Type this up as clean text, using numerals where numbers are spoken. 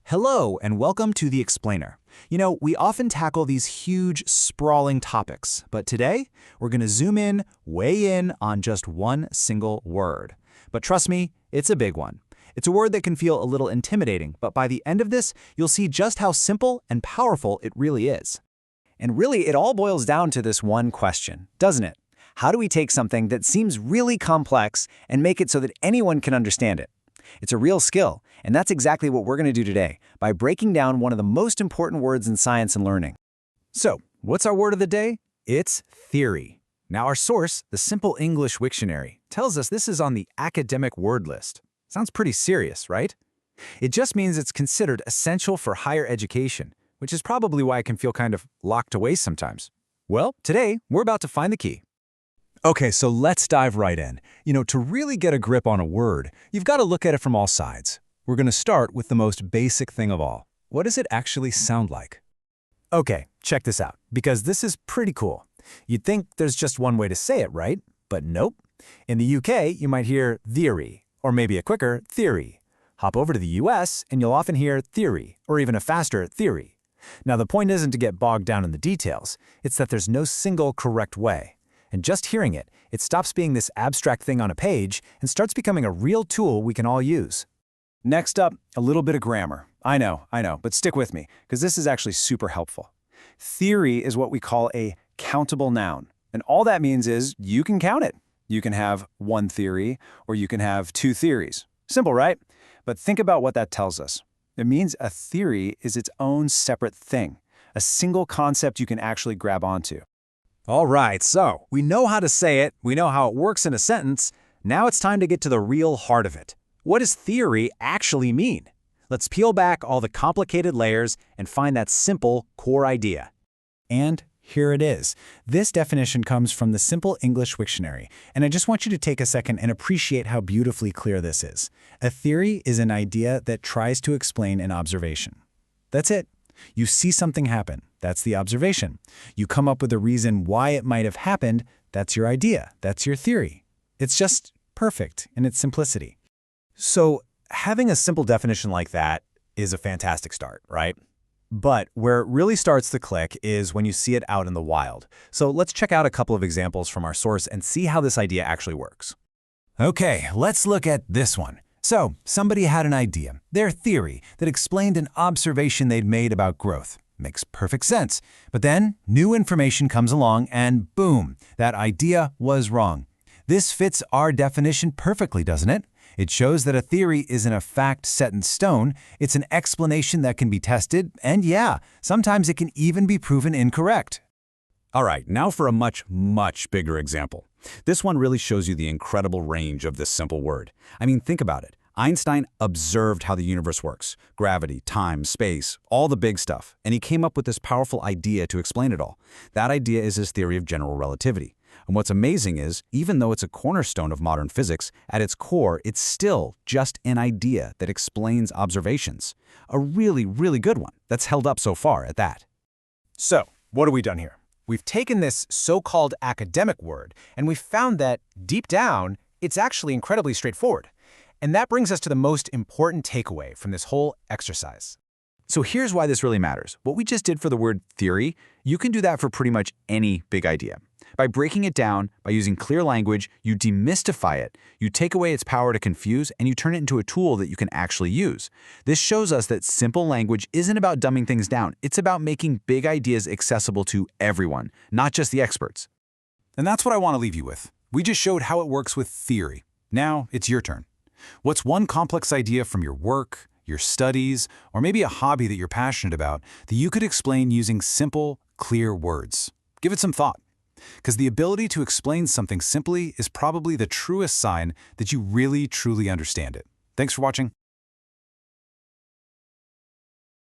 Hello, and welcome to The Explainer. We often tackle these huge, sprawling topics, but today we're going to zoom in, weigh in on just one single word. But trust me, it's a big one. It's a word that can feel a little intimidating, but by the end of this, you'll see just how simple and powerful it really is. And really, it all boils down to this one question, doesn't it? How do we take something that seems really complex and make it so that anyone can understand it? It's a real skill, and that's exactly what we're going to do today by breaking down one of the most important words in science and learning. So, what's our word of the day? It's theory. Now, our source, the Simple English Wiktionary, tells us this is on the academic word list. Sounds pretty serious, right? It just means it's considered essential for higher education, which is probably why it can feel kind of locked away sometimes. Well, today, we're about to find the key. Okay, so let's dive right in. To really get a grip on a word, you've got to look at it from all sides. We're going to start with the most basic thing of all. What does it actually sound like? Okay, check this out, because this is pretty cool. You'd think there's just one way to say it, right? But nope. In the UK, you might hear theory, or maybe a quicker theory. Hop over to the US, and you'll often hear theory, or even a faster theory. Now, the point isn't to get bogged down in the details. It's that there's no single correct way. And just hearing it, it stops being this abstract thing on a page and starts becoming a real tool we can all use. Next up, a little bit of grammar. I know, but stick with me, because this is actually super helpful. Theory is what we call a countable noun. And all that means is you can count it. You can have one theory, or you can have two theories. Simple, right? But think about what that tells us. It means a theory is its own separate thing, a single concept you can actually grab onto. All right, so we know how to say it, we know how it works in a sentence. Now it's time to get to the real heart of it. What does theory actually mean? Let's peel back all the complicated layers and find that simple core idea. And here it is. This definition comes from the Simple English Wiktionary, and I just want you to take a second and appreciate how beautifully clear this is. A theory is an idea that tries to explain an observation. That's it. You see something happen. That's the observation. You come up with a reason why it might have happened. That's your idea. That's your theory. It's just perfect in its simplicity. So having a simple definition like that is a fantastic start, right? But where it really starts to click is when you see it out in the wild. So let's check out a couple of examples from our source and see how this idea actually works. Okay, let's look at this one. So, somebody had an idea, their theory, that explained an observation they'd made about growth. Makes perfect sense. But then, new information comes along and boom, that idea was wrong. This fits our definition perfectly, doesn't it? It shows that a theory isn't a fact set in stone, it's an explanation that can be tested, and yeah, sometimes it can even be proven incorrect. All right, now for a much, much bigger example. This one really shows you the incredible range of this simple word. I mean, think about it. Einstein observed how the universe works. Gravity, time, space, all the big stuff. And he came up with this powerful idea to explain it all. That idea is his theory of general relativity. And what's amazing is, even though it's a cornerstone of modern physics, at its core, it's still just an idea that explains observations. A really, really good one that's held up so far at that. So, what have we done here? We've taken this so-called academic word, and we've found that, deep down, it's actually incredibly straightforward. And that brings us to the most important takeaway from this whole exercise. So here's why this really matters. What we just did for the word theory, you can do that for pretty much any big idea. By breaking it down, by using clear language, you demystify it, you take away its power to confuse, and you turn it into a tool that you can actually use. This shows us that simple language isn't about dumbing things down. It's about making big ideas accessible to everyone, not just the experts. And that's what I want to leave you with. We just showed how it works with theory. Now it's your turn. What's one complex idea from your work, your studies, or maybe a hobby that you're passionate about that you could explain using simple, clear words? Give it some thought. Because the ability to explain something simply is probably the truest sign that you really, truly understand it. Thanks for watching.